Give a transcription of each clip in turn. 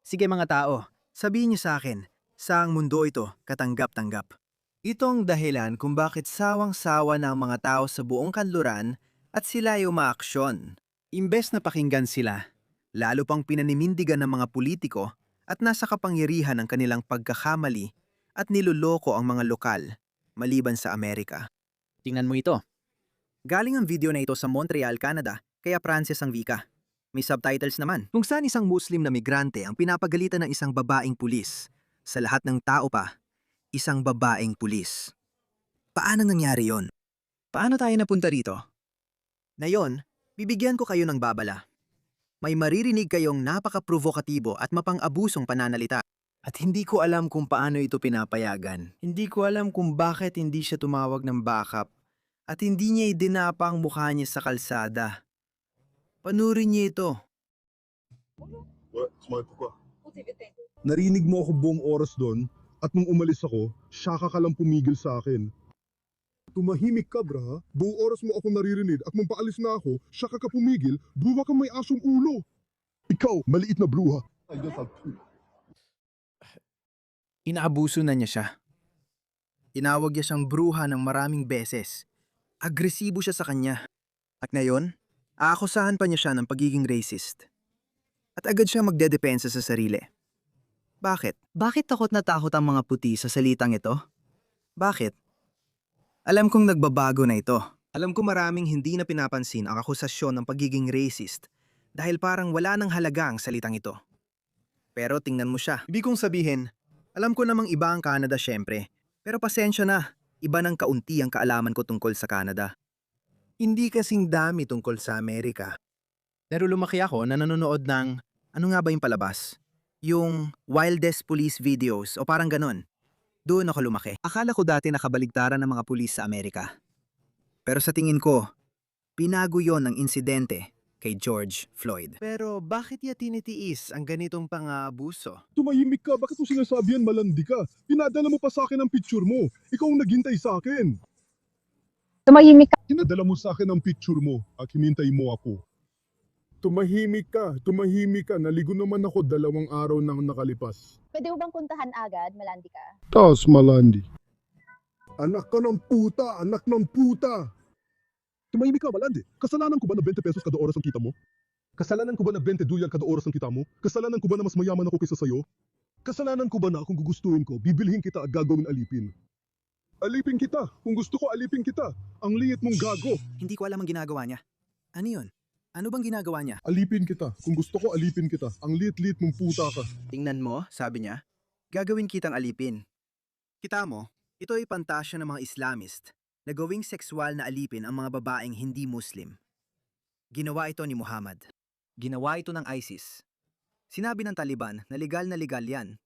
Sige mga tao, sabihin niyo sa akin, saang mundo ito katanggap-tanggap? Ito ang dahilan kung bakit sawang-sawa na ang mga tao sa buong kanluran at sila ay umaaksyon. Imbes na pakinggan sila, lalo pang pinaninindigan ng mga politiko at nasa kapangyarihan ng kanilang pagkakamali at niloloko ang mga lokal, maliban sa Amerika. Tingnan mo ito. Galing ang video na ito sa Montreal, Canada, kaya Pranses ang wika. May subtitles naman. Kung saan isang Muslim na migrante ang pinapagalitan ng isang babaeng pulis. Sa lahat ng tao pa, isang babaeng pulis. Paano nangyari yon? Paano tayo napunta rito? Ngayon, bibigyan ko kayo ng babala. May maririnig kayong napaka-provokatibo at mapang-abusong pananalita. At hindi ko alam kung paano ito pinapayagan. Hindi ko alam kung bakit hindi siya tumawag ng backup at hindi niya idinapa ang mukha niya sa kalsada. Panurin niya ito. Ouais, smile pourquoi? Narinig mo ako buong oras doon at nung umalis ako, syaka ka lang pumigil sa akin. Tumahimik ka, bra. Buong oras mo ako naririnig at nung paalis na ako, syaka ka pumigil, bruha ka may asong ulo. Ikaw, maliit na bruha. Inaabuso na niya siya. Tinawag niya siyang bruha ng maraming beses. Agresibo siya sa kanya. At ngayon, aakusahan pa niya siya ng pagiging racist. At agad siya magdedepensa sa sarili. Bakit? Bakit takot na takot ang mga puti sa salitang ito? Bakit? Alam kong nagbabago na ito. Alam ko maraming hindi na pinapansin ang akusasyon ng pagiging racist dahil parang wala nang halaga ang salitang ito. Pero tingnan mo siya. Ibig kong sabihin, alam ko namang iba ang Canada syempre, pero pasensya na, iba ng kaunti ang kaalaman ko tungkol sa Canada. Hindi kasing dami tungkol sa Amerika. Pero lumaki ako na nanonood ng, ano nga ba yung palabas? Yung wildest police videos o parang ganon. Doon ako lumaki. Akala ko dati nakabaligtaran ng mga pulis sa Amerika. Pero sa tingin ko, pinago yon ng insidente kay George Floyd. Pero bakit niya tinitiis ang ganitong pang-aabuso? Tumahimik ka, bakit mo sinasabi yan malandi ka? Pinadala mo pa sa akin ang picture mo. Ikaw ang naghintay sa akin. Tumahimik ka. Pinadala mo sa akin ang picture mo at hinintay mo ako. Tumahimik ka. Naligo naman ako 2 araw nang nakalipas. Pwede mo bang puntahan agad, Malandi ka? Tas malandi. Anak ka ng puta! Tumahimik ka, malandi. Kasalanan ko ba na 20 pesos kada oras ang kita mo? Kasalanan ko ba na 20 duyan kada oras ang kita mo? Kasalanan ko ba na mas mayaman ako kaysa sayo? Kasalanan ko ba na kung gugustuhin ko, bibilhin kita at gagawin alipin? Alipin kita. Kung gusto ko, alipin kita. Ang liit mong gago. Hindi ko alam ang ginagawa niya. Ano yun? Ano bang ginagawa niya? Alipin kita. Kung gusto ko, alipin kita. Ang liit-liit mong puta ka. Tingnan mo, sabi niya, gagawin kitang alipin. Kita mo, ito ay pantasya ng mga Islamist na gawing sexual na alipin ang mga babaeng hindi Muslim. Ginawa ito ni Muhammad. Ginawa ito ng ISIS. Sinabi ng Taliban na legal yan.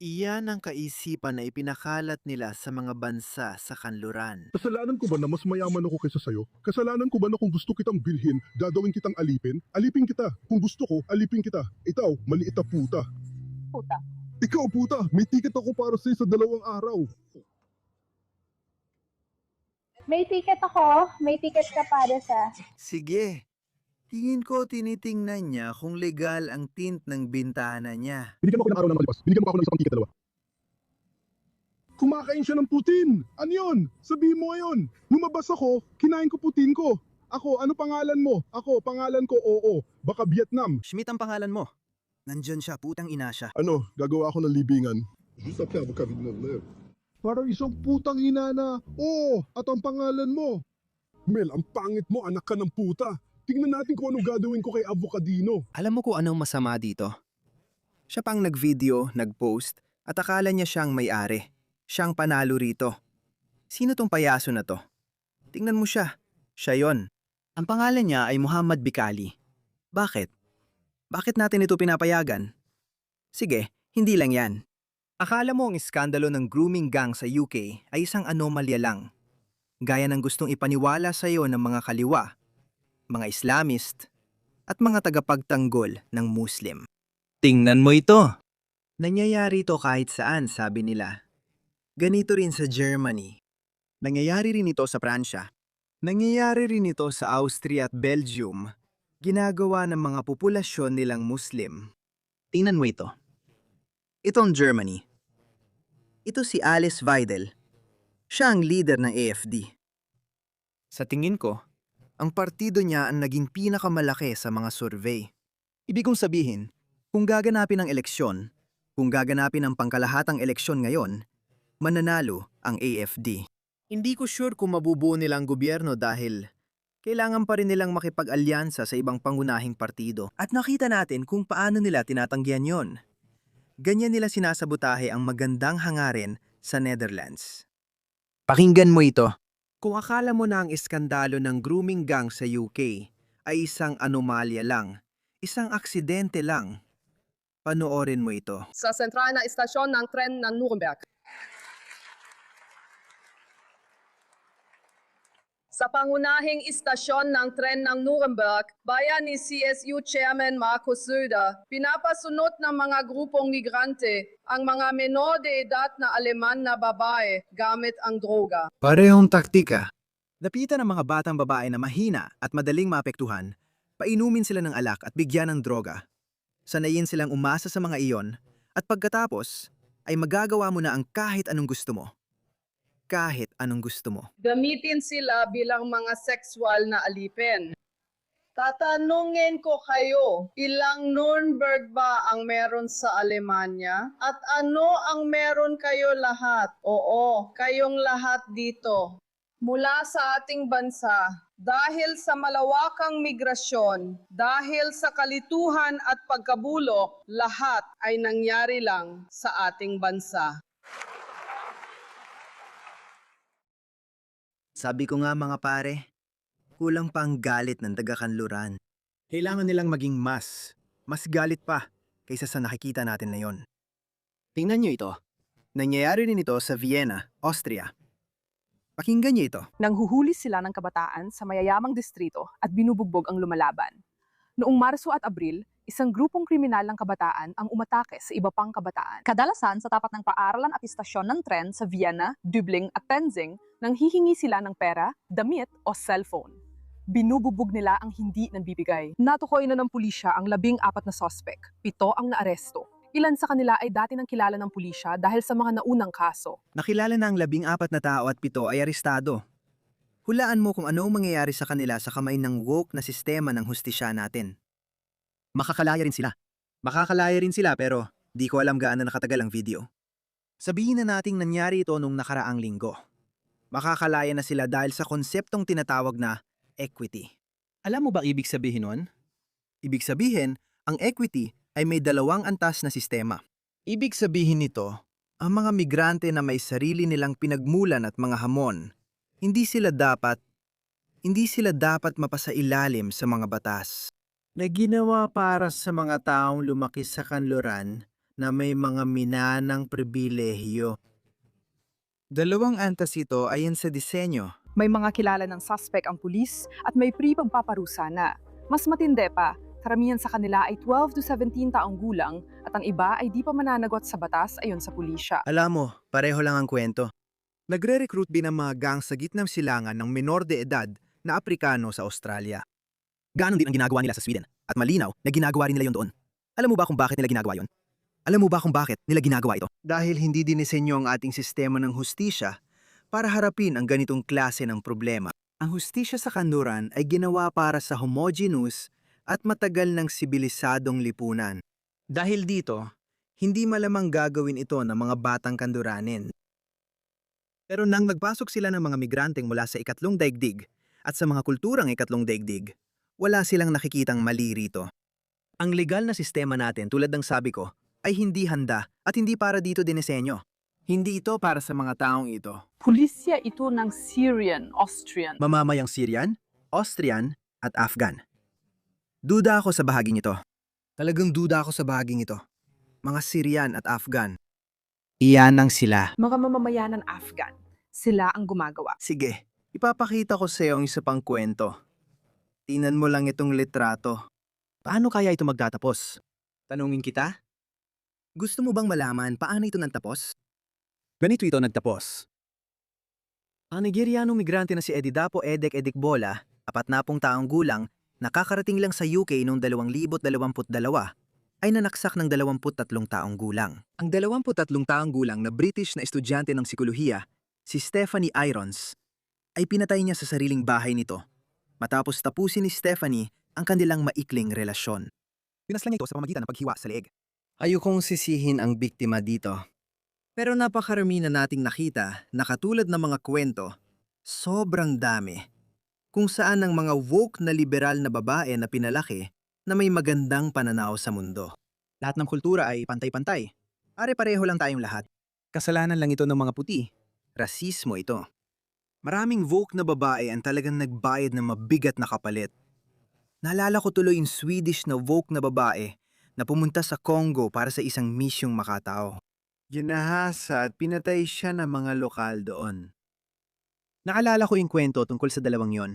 Iyan ang kaisipan na ipinakalat nila sa mga bansa sa kanluran. Kasalanan ko ba na mas mayaman ako kaysa sayo? Kasalanan ko ba na kung gusto kitang bilhin, gagawin kitang alipin? Alipin kita. Kung gusto ko, alipin kita. Ikaw, maliit na puta. Puta. Ikaw, puta. May ticket ako para sa'yo sa 2 araw. May ticket ako. May ticket ka para sa... Sige, tingin ko tinitingnan niya kung legal ang tint ng bintana niya. Binigyan mo ako ng araw na malipas. Binigyan mo ako ng isang ticket 2. Kumakain siya ng putin. Ano yun? Sabihin mo ngayon. Lumabas ako, kinain ko putin ko. Ako, ano pangalan mo? Ako, pangalan ko Oo. Baka Vietnam. Schmidt ang pangalan mo. Nandyan siya, putang ina siya. Ano, gagawa ako ng libingan. Para isang putang ina na, Oo, at ang pangalan mo. Mel, ang pangit mo, anak ka ng puta. Tingnan natin kung anong gagawin ko kay Avocadino. Alam mo kung anong masama dito? Siya pang nag-video, nag-post, at akala niya siyang may-ari. Siyang panalo rito. Sino tong payaso na to? Tingnan mo siya. Siya yon. Ang pangalan niya ay Muhammad Bikali. Bakit? Bakit natin ito pinapayagan? Sige, hindi lang yan. Akala mo ang iskandalo ng grooming gang sa UK ay isang anomalya lang. Gaya ng gustong ipaniwala sa iyo ng mga kaliwa, mga Islamist, at mga tagapagtanggol ng Muslim. Tingnan mo ito. Nangyayari ito kahit saan, sabi nila. Ganito rin sa Germany. Nangyayari rin ito sa Pransya. Nangyayari rin ito sa Austria at Belgium. Ginagawa ng mga populasyon nilang Muslim. Tingnan mo ito. Itong Germany. Ito si Alice Weidel. Siya ang leader ng AFD. Sa tingin ko, ang partido niya ang naging pinakamalaki sa mga survey. Ibig kong sabihin, kung gaganapin ang eleksyon, kung gaganapin ang pangkalahatang eleksyon ngayon, mananalo ang AFD. Hindi ko sure kung mabubuo nilang gobyerno dahil kailangan pa rin nilang makipag-alyansa sa ibang pangunahing partido. At nakita natin kung paano nila tinatanggihan yon. Ganyan nila sinasabotahe ang magandang hangarin sa Netherlands. Pakinggan mo ito. Kung akala mo na ang iskandalo ng grooming gang sa UK ay isang anomalya lang, isang aksidente lang, panoorin mo ito. Sa sentral na istasyon ng tren ng Nuremberg. Sa pangunahing istasyon ng tren ng Nuremberg, bayan ni CSU Chairman Markus Söder, pinapasunod ng mga grupong migrante ang mga menor de edad na Aleman na babae gamit ang droga. Parehong taktika. Lapitan ang mga batang babae na mahina at madaling maapektuhan, painumin sila ng alak at bigyan ng droga. Sanayin silang umasa sa mga iyon at pagkatapos ay magagawa mo na ang kahit anong gusto mo. Kahit anong gusto mo. Gamitin sila bilang mga sexual na alipin. Tatanungin ko kayo, ilang Nuremberg ba ang meron sa Alemanya? At ano ang meron kayo lahat? Oo, kayong lahat dito. Mula sa ating bansa, dahil sa malawakang migrasyon, dahil sa kalituhan at pagkabulok, lahat ay nangyari lang sa ating bansa. Sabi ko nga mga pare, kulang pa ang galit ng taga-Kanluran. Kailangan nilang maging mas galit pa kaysa sa nakikita natin ngayon. Tingnan niyo ito. Nangyayari rin ito sa Vienna, Austria. Pakinggan niyo ito. Nanghuhuli sila ng kabataan sa mayayamang distrito at binubugbog ang lumalaban. Noong Marso at Abril, isang grupong kriminal ng kabataan ang umatake sa iba pang kabataan. Kadalasan sa tapat ng paaralan at istasyon ng tren sa Vienna, Dubling at Tenzing, nang hihingi sila ng pera, damit o cellphone. Binubugbog nila ang hindi nagbibigay. Natukoy na ng pulisya ang 14 na sospek, 7 ang naaresto. Ilan sa kanila ay dati nang kilala ng pulisya dahil sa mga naunang kaso. Nakilala na ang 14 na tao at 7 ay arestado. Hulaan mo kung ano ang mangyayari sa kanila sa kamay ng woke na sistema ng hustisya natin. Makakalaya rin sila. Makakalaya rin sila pero di ko alam gaano nakatagal ang video. Sabihin na nating nangyari ito nung nakaraang linggo. Makakalaya na sila dahil sa konseptong tinatawag na equity. Alam mo ba ibig sabihin nun? Ibig sabihin, ang equity ay may 2 antas na sistema. Ibig sabihin nito, ang mga migrante na may sarili nilang pinagmulan at mga hamon, hindi sila dapat mapasailalim sa mga batas. Na ginawa para sa mga taong lumaki sa Kanluran na may mga minanang pribilehiyo. 2 antas ito ayon sa disenyo. May mga kilala ng suspect ang pulis at may pre-pagpaparusa na. Mas matindi pa, karamihan sa kanila ay 12 to 17 taong gulang at ang iba ay di pa mananagot sa batas ayon sa pulisya. Alam mo, pareho lang ang kwento. Nagre-recruit din ang mga gang sa gitnang silangan ng menor de edad na Aprikano sa Australia. Ganon din ang ginagawa nila sa Sweden at malinaw na ginagawa rin nila yon doon. Alam mo ba kung bakit nila ginagawa yon? Alam mo ba kung bakit nila ginagawa ito? Dahil hindi dinisenyo ang ating sistema ng hustisya para harapin ang ganitong klase ng problema. Ang hustisya sa Kanluran ay ginawa para sa homogeneous at matagal ng sibilisadong lipunan. Dahil dito, hindi malamang gagawin ito ng mga batang Kanluranin. Pero nang nagpasok sila ng mga migranteng mula sa ikatlong daigdig at sa mga kulturang ikatlong daigdig, wala silang nakikitang mali rito. Ang legal na sistema natin, tulad ng sabi ko, ay hindi handa at hindi para dito dinisenyo. Hindi ito para sa mga taong ito. Pulisya ito ng Syrian, Austrian. Mamamayang Syrian, Austrian at Afghan. Duda ako sa bahaging ito. Talagang duda ako sa bahaging ito. Mga Syrian at Afghan. Iyan ang sila. Mga mamamayan ng Afghan. Sila ang gumagawa. Sige, ipapakita ko sa iyo ang isa pang kwento. Tingnan mo lang itong litrato. Paano kaya ito magtatapos? Tanungin kita? Gusto mo bang malaman paano ito nagtapos? Ganito ito nagtapos. Ang Nigerianong migrante na si Edidapo Edek Edikbola, 40 taong gulang, nakakarating lang sa UK noong 2022. ay nanaksak ng 23 taong gulang. Ang 23 taong gulang na British na estudyante ng sikolohiya, si Stephanie Irons, ay pinatay niya sa sariling bahay nito matapos tapusin ni Stephanie ang kanilang maikling relasyon. Pinaslang niya ito sa pamagitan ng paghiwa sa leeg. Ayokong sisihin ang biktima dito. Pero napakarami na nating nakita na katulad ng mga kwento, sobrang dami. Kung saan ang mga woke na liberal na babae na pinalaki na may magandang pananaw sa mundo. Lahat ng kultura ay pantay-pantay. Pare-pareho lang tayong lahat. Kasalanan lang ito ng mga puti. Rasismo ito. Maraming woke na babae ang talagang nagbayad ng mabigat na kapalit. Naalala ko tuloy yung Swedish na woke na babae na pumunta sa Congo para sa isang misyong makatao. Ginahasa at pinatay siya ng mga lokal doon. Naalala ko yung kwento tungkol sa dalawang yon.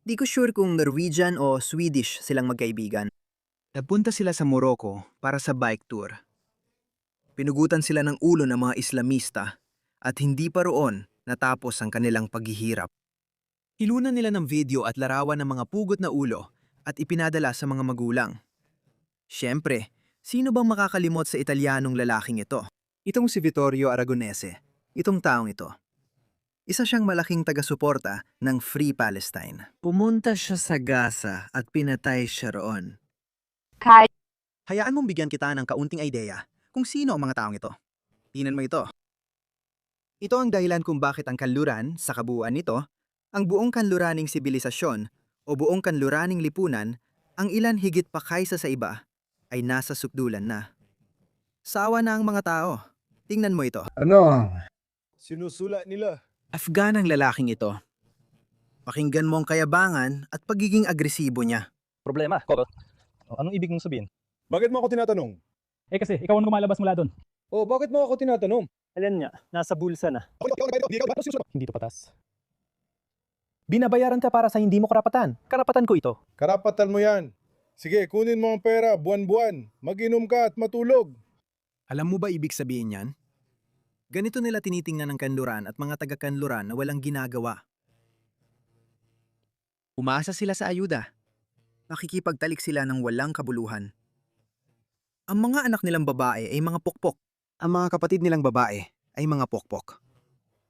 Di ko sure kung Norwegian o Swedish silang magkaibigan. Napunta sila sa Morocco para sa bike tour. Pinugutan sila ng ulo ng mga Islamista at hindi pa roon natapos ang kanilang paghihirap. Hilunan nila ng video at larawan ng mga pugot na ulo at ipinadala sa mga magulang. Siyempre, sino bang makakalimot sa Italianong lalaking ito? Itong si Vittorio Aragonese, itong taong ito. Isa siyang malaking taga-suporta ng Free Palestine. Pumunta siya sa Gaza at pinatay siya roon. Kaya Hayaan mong bigyan kita ng kaunting ideya kung sino ang mga taong ito. Tingnan mo ito. Ito ang dahilan kung bakit ang kanluran, sa kabuuan nito, ang buong kanluraning sibilisasyon o buong kanluraning lipunan, ang ilan higit pa kaysa sa iba, ay nasa sukdulan na. Sawa na ang mga tao. Tingnan mo ito. Sinusulat nila. Afghan ang lalaking ito. Pakinggan mo ang kayabangan at pagiging agresibo niya. Problema, Coco. Anong ibig mong sabihin? Bakit mo ako tinatanong? Eh kasi, ikaw ang lumalabas mula doon. Oh, bakit mo ako tinatanong? Alin niya? Nasa bulsa na. Ako, Hindi to patas. Binabayaran ka para sa hindi mo karapatan. Karapatan ko ito. karapatan mo yan. Sige, kunin mo ang pera, buwan-buwan. Mag-inom ka at matulog. Alam mo ba ibig sabihin yan? Ganito nila tinitingnan ng kanluran at mga taga-kanluran na walang ginagawa. Umasa sila sa ayuda. Nakikipagtalik sila ng walang kabuluhan. Ang mga anak nilang babae ay mga pokpok. Ang mga kapatid nilang babae ay mga pokpok.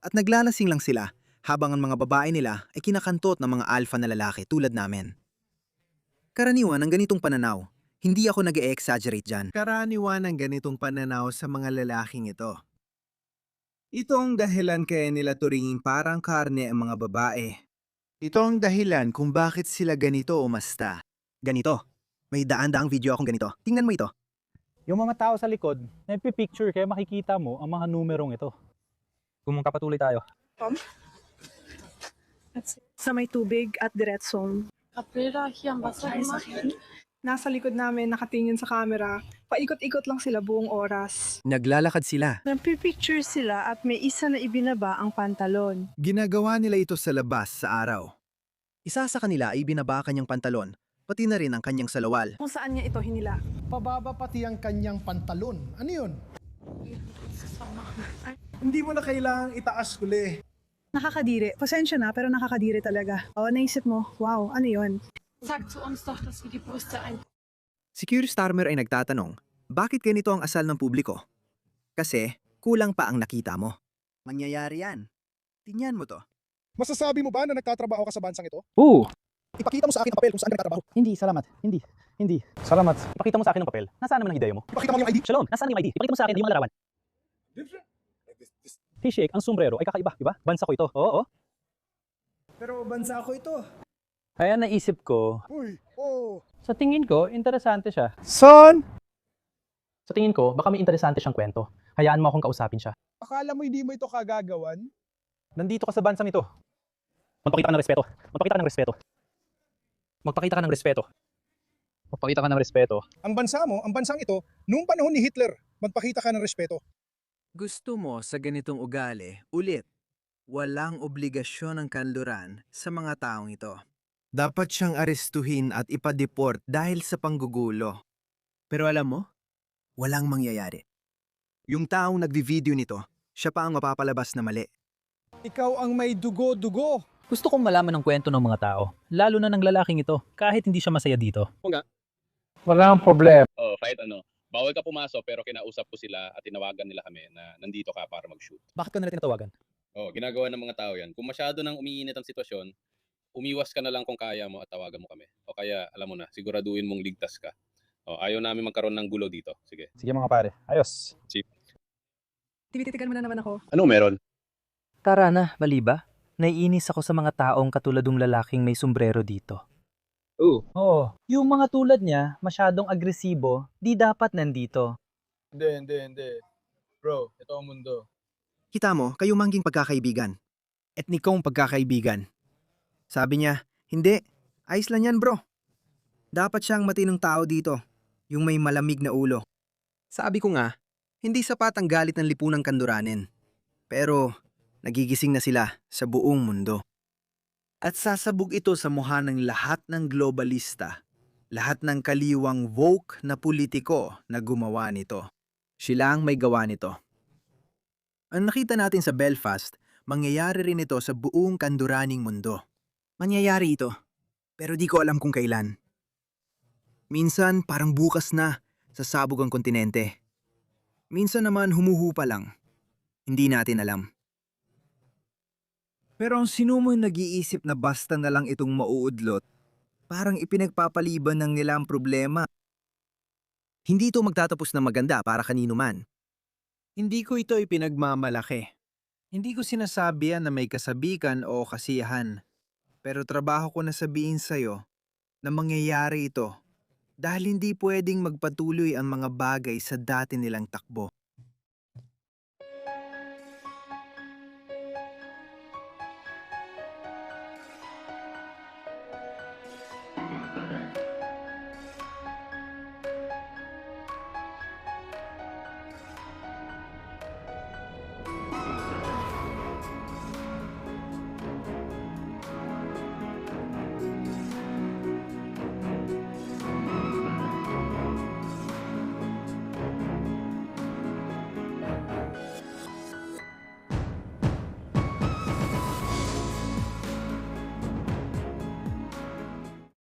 At naglalasing lang sila habang ang mga babae nila ay kinakantot ng mga alpha na lalaki tulad namin. Karaniwan ang ganitong pananaw. Hindi ako nag-e-exaggerate dyan. Karaniwan ang ganitong pananaw sa mga lalaking ito. Ito ang dahilan kaya nila turingin parang karne ang mga babae. Ito ang dahilan kung bakit sila ganito umasta. Ganito. May daan-daang video akong ganito. Tingnan mo ito. Yung mga tao sa likod, nagpipicture kaya makikita mo ang mga numerong ito. Kung magpapatuloy tayo. Sa may tubig at diretsong. Nasa likod namin, nakatingin sa camera. Paikot-ikot lang sila buong oras. Naglalakad sila. Nagpipicture sila at may isa na ibinaba ang pantalon. Ginagawa nila ito sa labas sa araw. Isa sa kanila ay binaba kanyang pantalon, pati na rin ang kanyang salawal. Kung saan niya ito hinila. Pababa pati ang kanyang pantalon. Ano yun? Hindi mo na kailangang itaas uli. Nakakadiri. Pasensya na, pero nakakadiri talaga. O, naisip mo, wow, ano yun? Si Keir Starmer ay nagtatanong, bakit ganito ang asal ng publiko? Kasi kulang pa ang nakita mo. Mangyayari yan. Tingnan mo to. Masasabi mo ba na nagtatrabaho ka sa bansang ito? Oo! Ipakita mo sa akin ang papel kung saan ka nagtatrabaho. Hindi, salamat. Hindi. Salamat. Ipakita mo sa akin ang papel. Nasaan naman ang ideya mo? Ipakita mo yung ID. Shalom, nasaan yung ID? Ipakita mo sa akin, hindi mo larawan. Hey Sheikh, ang sombrero ay kakaiba, di ba? Bansa ko ito. Oo. Pero bansa ako ito. Kaya naisip ko, Uy, oh. sa tingin ko, interesante siya. Son! Sa tingin ko, baka may interesante siyang kwento. Hayaan mo akong kausapin siya. Akala mo hindi mo ito kagagawan? Nandito ka sa bansang ito. Magpakita ka ng respeto. Magpakita ka ng respeto. Magpakita ka ng respeto. Magpakita ka ng respeto. Ang bansa mo, ang bansang ito, noong panahon ni Hitler, magpakita ka ng respeto. Gusto mo sa ganitong ugali, ulit, walang obligasyon ng kanluran sa mga taong ito. Dapat siyang arestuhin at ipadeport dahil sa panggugulo. Pero alam mo, walang mangyayari. Yung taong nagvi-video nito, siya pa ang mapapalabas na mali. Ikaw ang may dugo-dugo. Gusto kong malaman ng kwento ng mga tao, lalo na ng lalaking ito, kahit hindi siya masaya dito. Walang problema. Oh, kahit ano. Bawal ka pumasok pero kinausap ko sila at tinawagan nila kami na nandito ka para mag-shoot. Bakit ka nila tinatawagan? Oh, ginagawa ng mga tao yan. Kung masyado nang umiinit ang sitwasyon, umiwas ka na lang kung kaya mo at tawagan mo kami. O kaya, alam mo na, siguraduhin mong ligtas ka. O, ayaw namin magkaroon ng gulo dito. Sige. Sige mga pare, ayos. Tinititigan mo na naman ako. Ano meron? Tara na, mali ba? Naiinis ako sa mga taong katulad ng lalaking may sombrero dito. Oo, yung mga tulad niya, masyadong agresibo, di dapat nandito. Hindi. Bro, ito ang mundo. Kita mo, kayo mangging pagkakaibigan. Etnikong pagkakaibigan. Sabi niya, hindi, ayos lang yan bro. Dapat siyang matinong tao dito, yung may malamig na ulo. Sabi ko nga, hindi sapat ang galit ng lipunang Kanduranin. Pero, nagigising na sila sa buong mundo. At sasabog ito sa mukha ng lahat ng globalista, lahat ng kaliwang woke na politiko na gumawa nito. Sila ang may gawa nito. Ang nakita natin sa Belfast, mangyayari rin ito sa buong Kanduraning mundo. Mangyayari ito, pero di ko alam kung kailan. Minsan parang bukas na sa sabog ang kontinente. Minsan naman humuhupa lang. Hindi natin alam. Pero ang sino mo nag-iisip na basta na lang itong mauudlot, parang ipinagpapaliban ng nila ang problema. Hindi ito magtatapos na maganda para kanino man. Hindi ko ito ipinagmamalaki. Hindi ko sinasabi yan na may kasabikan o kasiyahan. Pero trabaho ko na sabihin sa'yo na mangyayari ito dahil hindi pwedeng magpatuloy ang mga bagay sa dati nilang takbo.